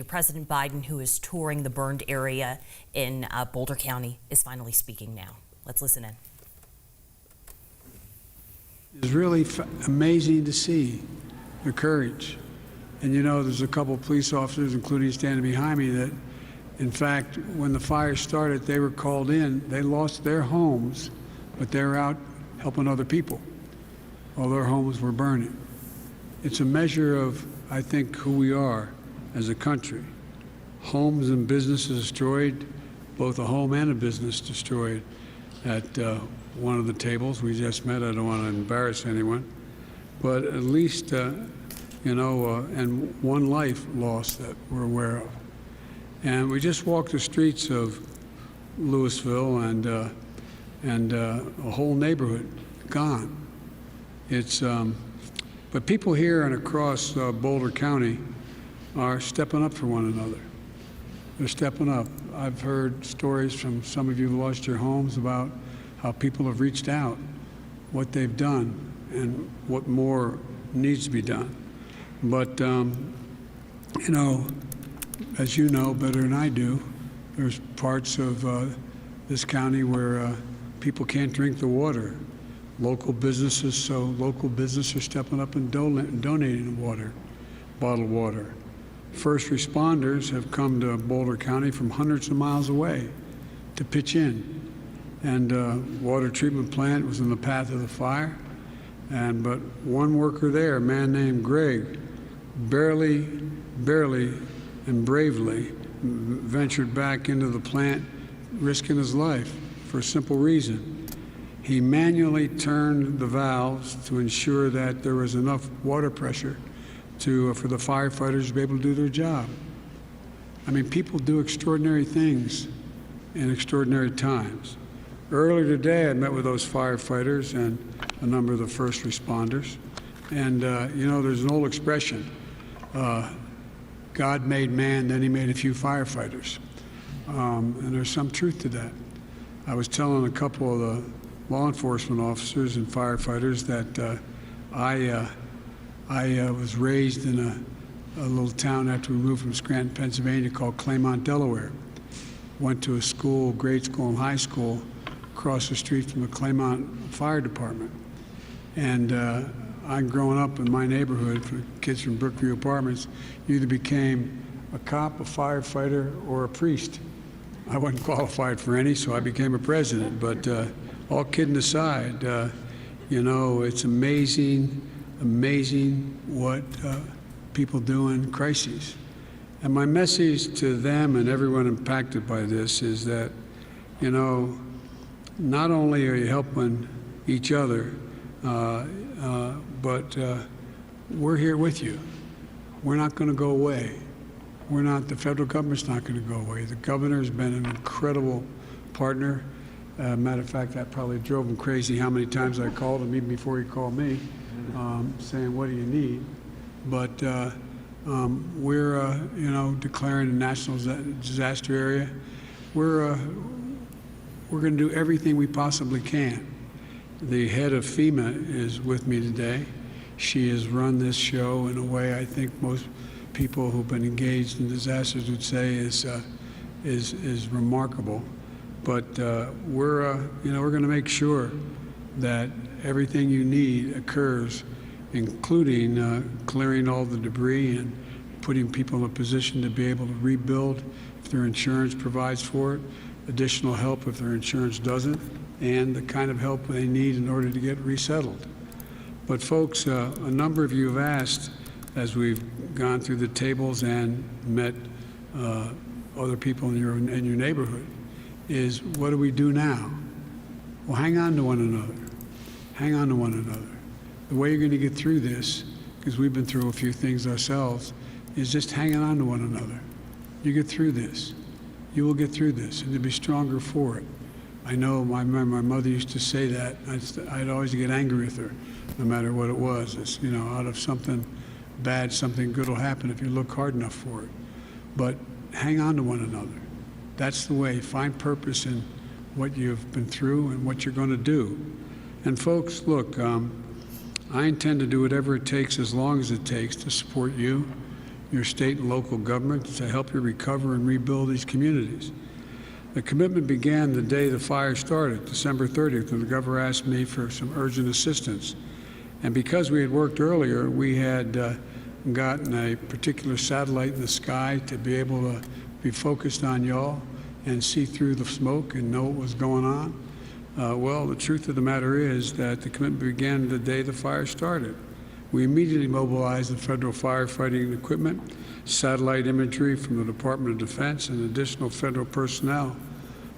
President Biden, who is touring the burned area in Boulder County, is finally speaking now. Let's listen in. It's really amazing to see the courage. And you know, there's a couple of police officers, including standing behind me, that in fact, when the fire started, they were called in. They lost their homes, but they were out helping other people while their homes were burning. It's a measure of, I think, who we are as a country. Homes and businesses destroyed, both a home and a business destroyed at one of the tables we just met. I don't want to embarrass anyone, but at least, and one life lost that we're aware of. And we just walked the streets of Louisville and a whole neighborhood gone. It's, but people here and across Boulder County are stepping up for one another. They're stepping up. I've heard stories from some of you who lost your homes about how people have reached out, what they've done, and what more needs to be done. But, as you know better than I do, there's parts of this county where people can't drink the water. Local businesses are stepping up and donating water, bottled water. First responders have come to Boulder County from hundreds of miles away to pitch in. And water treatment plant was in the path of the fire. But one worker there, a man named Greg, barely and bravely ventured back into the plant, risking his life for a simple reason. He manually turned the valves to ensure that there was enough water pressure for the firefighters to be able to do their job. I mean, people do extraordinary things in extraordinary times. Earlier today, I met with those firefighters and a number of the first responders. And, there's an old expression, God made man, then he made a few firefighters. And there's some truth to that. I was telling a couple of the law enforcement officers and firefighters that I was raised in a little town after we moved from Scranton, Pennsylvania, called Claymont, Delaware. Went to a school, grade school and high school, across the street from the Claymont Fire Department. And I'm growing up in my neighborhood, for kids from Brookview Apartments, you either became a cop, a firefighter, or a priest. I wasn't qualified for any, so I became a president. But all kidding aside, it's amazing what people do in crises. And my message to them and everyone impacted by this is that, not only are you helping each other, but we're here with you. We're not going to go away. The federal government's not going to go away. The governor's been an incredible partner. Matter of fact, that probably drove him crazy how many times I called him, even before he called me, saying, what do you need? But we're, declaring a national disaster area. We're going to do everything we possibly can. The head of FEMA is with me today. She has run this show in a way I think most people who've been engaged in disasters would say is remarkable. But we're going to make sure that everything you need occurs, including clearing all the debris and putting people in a position to be able to rebuild if their insurance provides for it, additional help if their insurance doesn't, and the kind of help they need in order to get resettled. But folks, a number of you have asked, as we've gone through the tables and met other people in your neighborhood, is what do we do now? Well, hang on to one another. Hang on to one another. The way you're going to get through this, because we've been through a few things ourselves, is just hanging on to one another. You get through this. You will get through this, and you'll be stronger for it. I know my mother used to say that. I'd always get angry with her, no matter what it was. It's, out of something bad, something good will happen if you look hard enough for it. But hang on to one another. That's the way. Find purpose in what you've been through and what you're going to do. And folks, look, I intend to do whatever it takes, as long as it takes, to support you, your state and local governments to help you recover and rebuild these communities. The commitment began the day the fire started, December 30th, when the governor asked me for some urgent assistance. And because we had worked earlier, we had gotten a particular satellite in the sky to be able to be focused on y'all and see through the smoke and know what was going on. Well, the truth of the matter is that the commitment began the day the fire started. We immediately mobilized the federal firefighting equipment, satellite imagery from the Department of Defense, and additional federal personnel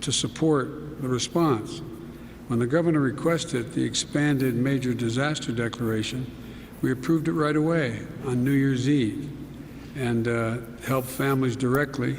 to support the response. When the governor requested the expanded major disaster declaration, we approved it right away on New Year's Eve and helped families directly.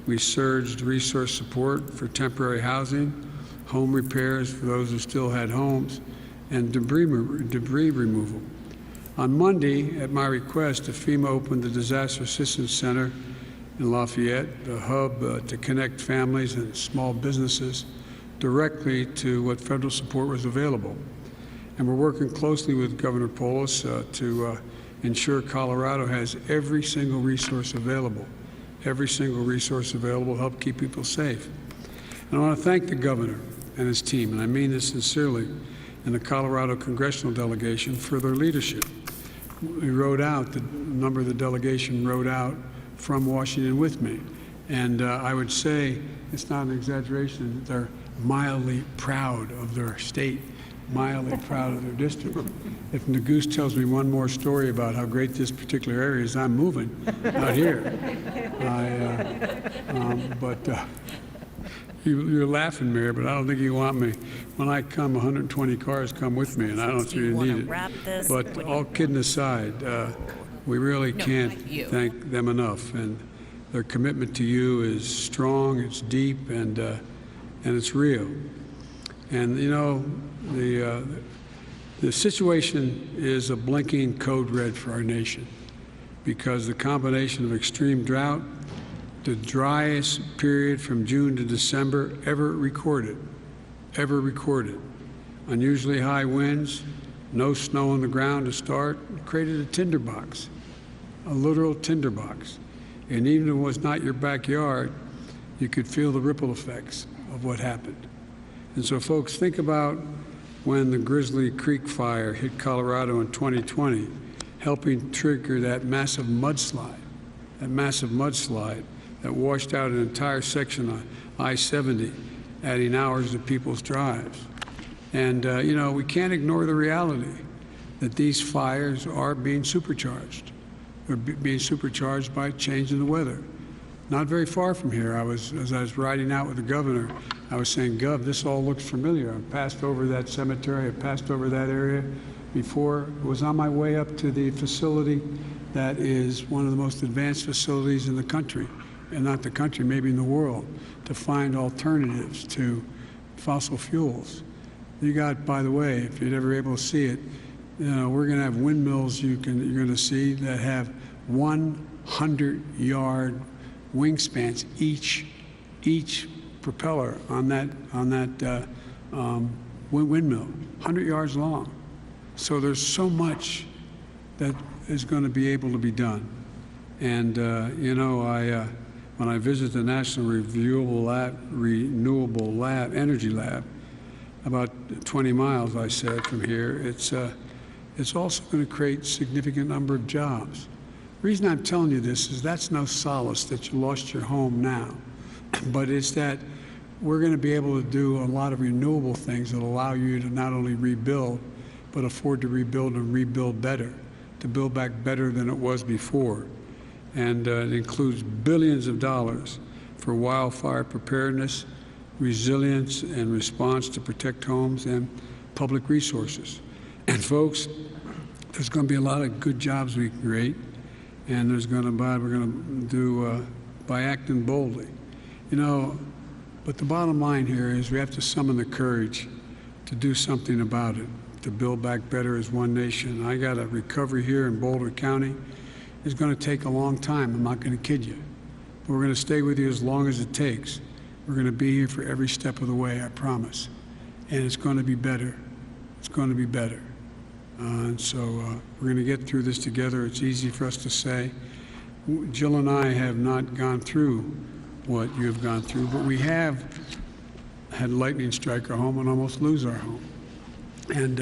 We surged resource support for temporary housing, home repairs for those who still had homes, and debris removal. On Monday, at my request, FEMA opened the Disaster Assistance Center in Lafayette, the hub to connect families and small businesses directly to what federal support was available. And we're working closely with Governor Polis to ensure Colorado has every single resource available to help keep people safe. And I want to thank the governor and his team, and I mean this sincerely, and the Colorado congressional delegation for their leadership. We rode out, the number of the delegation rode out from Washington with me. And I would say, it's not an exaggeration, they're mildly proud of their state, mildly proud of their district. If Nagoose tells me one more story about how great this particular area is, I'm moving out here. You're laughing, Mayor, but I don't think you want me. When I come, 120 cars come with me, and I don't see you need it. But all kidding aside, we really can't thank them enough. And their commitment to you is strong, it's deep, and it's real. And you know, the situation is a blinking code red for our nation, because the combination of extreme drought, the driest period from June to December ever recorded, unusually high winds, no snow on the ground to start, created a tinderbox, a literal tinderbox. And even if it was not your backyard, you could feel the ripple effects of what happened. And so folks, think about when the Grizzly Creek fire hit Colorado in 2020, helping trigger that massive mudslide that washed out an entire section of I-70, adding hours to people's drives. And, you know, we can't ignore the reality that these fires are being supercharged. They're being supercharged by change in the weather. Not very far from here, as I was riding out with the governor, I was saying, Gov, this all looks familiar. I passed over that cemetery, I passed over that area before. I was on my way up to the facility that is one of the most advanced facilities in the country, and not the country, maybe in the world, to find alternatives to fossil fuels. You got, by the way, if you're ever able to see it, you know, we're going to have windmills you're going to see that have 100-yard wingspans each propeller on that windmill, 100 yards long. So there's so much that is going to be able to be done. And you know, when I visit the National Renewable Energy Lab, about 20 miles, I said, from here, it's also going to create a significant number of jobs. The reason I'm telling you this is that's no solace that you lost your home now, but it's that we're going to be able to do a lot of renewable things that allow you to not only rebuild, but afford to rebuild and rebuild better, to build back better than it was before. And it includes billions of dollars for wildfire preparedness, resilience, and response to protect homes and public resources. And folks, there's going to be a lot of good jobs we create, and we're going to do by acting boldly. You know, but the bottom line here is we have to summon the courage to do something about it, to build back better as one nation. I got a recovery here in Boulder County. It's going to take a long time. I'm not going to kid you. But we're going to stay with you as long as it takes. We're going to be here for every step of the way, I promise. And it's going to be better. It's going to be better. And so we're going to get through this together. It's easy for us to say, Jill and I have not gone through what you have gone through, but we have had lightning strike our home and almost lose our home. And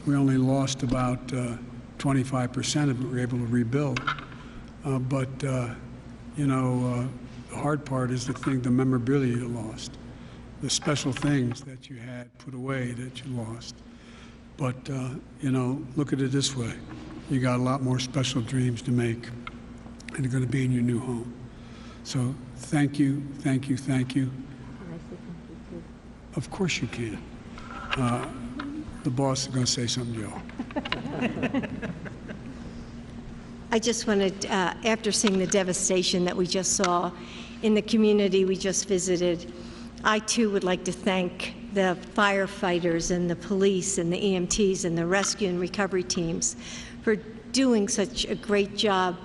we only lost about 25% of it. We were able to rebuild. The hard part is the memorabilia you lost, the special things that you had put away that you lost. But, look at it this way. You got a lot more special dreams to make, and they're going to be in your new home. So thank you, thank you, thank you. Can I say thank you too? Of course you can. The boss is going to say something, Joe. I just wanted, after seeing the devastation that we just saw in the community we just visited, I too would like to thank the firefighters and the police and the EMTs and the rescue and recovery teams for doing such a great job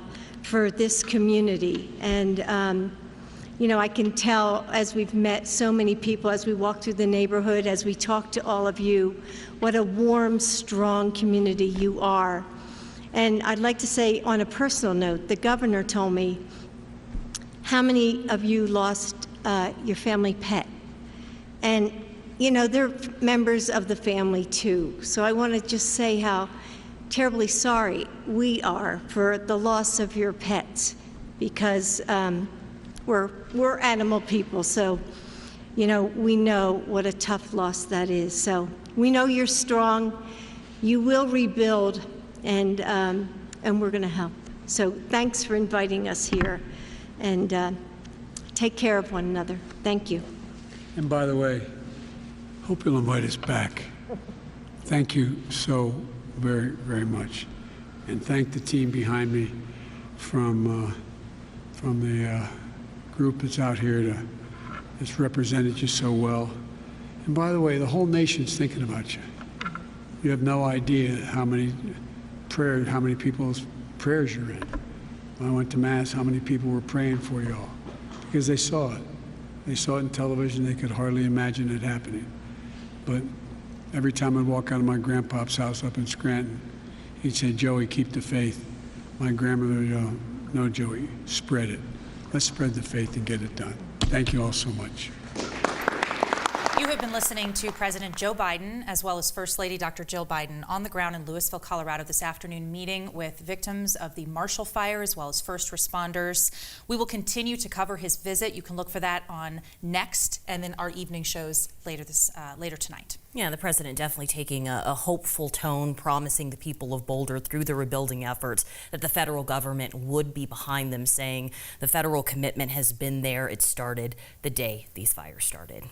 for this community. And I can tell as we've met so many people, as we walk through the neighborhood, as we talk to all of you, what a warm, strong community you are. And I'd like to say on a personal note, the governor told me, how many of you lost your family pet? And, they're members of the family too. So I want to just say how terribly sorry we are for the loss of your pets, because we're animal people, so we know what a tough loss that is. So we know you're strong, you will rebuild, and we're going to help. So thanks for inviting us here, and take care of one another. Thank you. And by the way, hope you'll invite us back. Thank you so very, very much. And thank the team behind me from the group that's out here that's represented you so well. And by the way, the whole nation's thinking about you. You have no idea how many people's prayers you're in. When I went to Mass, how many people were praying for you all, because they saw it. They saw it on television. They could hardly imagine it happening. But every time I'd walk out of my grandpa's house up in Scranton, he'd say, "Joey, keep the faith." My grandmother would go, "No, Joey, spread it. Let's spread the faith and get it done." Thank you all so much. You have been listening to President Joe Biden as well as First Lady Dr. Jill Biden on the ground in Louisville, Colorado this afternoon, meeting with victims of the Marshall Fire as well as first responders. We will continue to cover his visit. You can look for that on Next and then our evening shows later tonight. Yeah, the president definitely taking a hopeful tone, promising the people of Boulder through the rebuilding efforts that the federal government would be behind them, saying the federal commitment has been there. It started the day these fires started.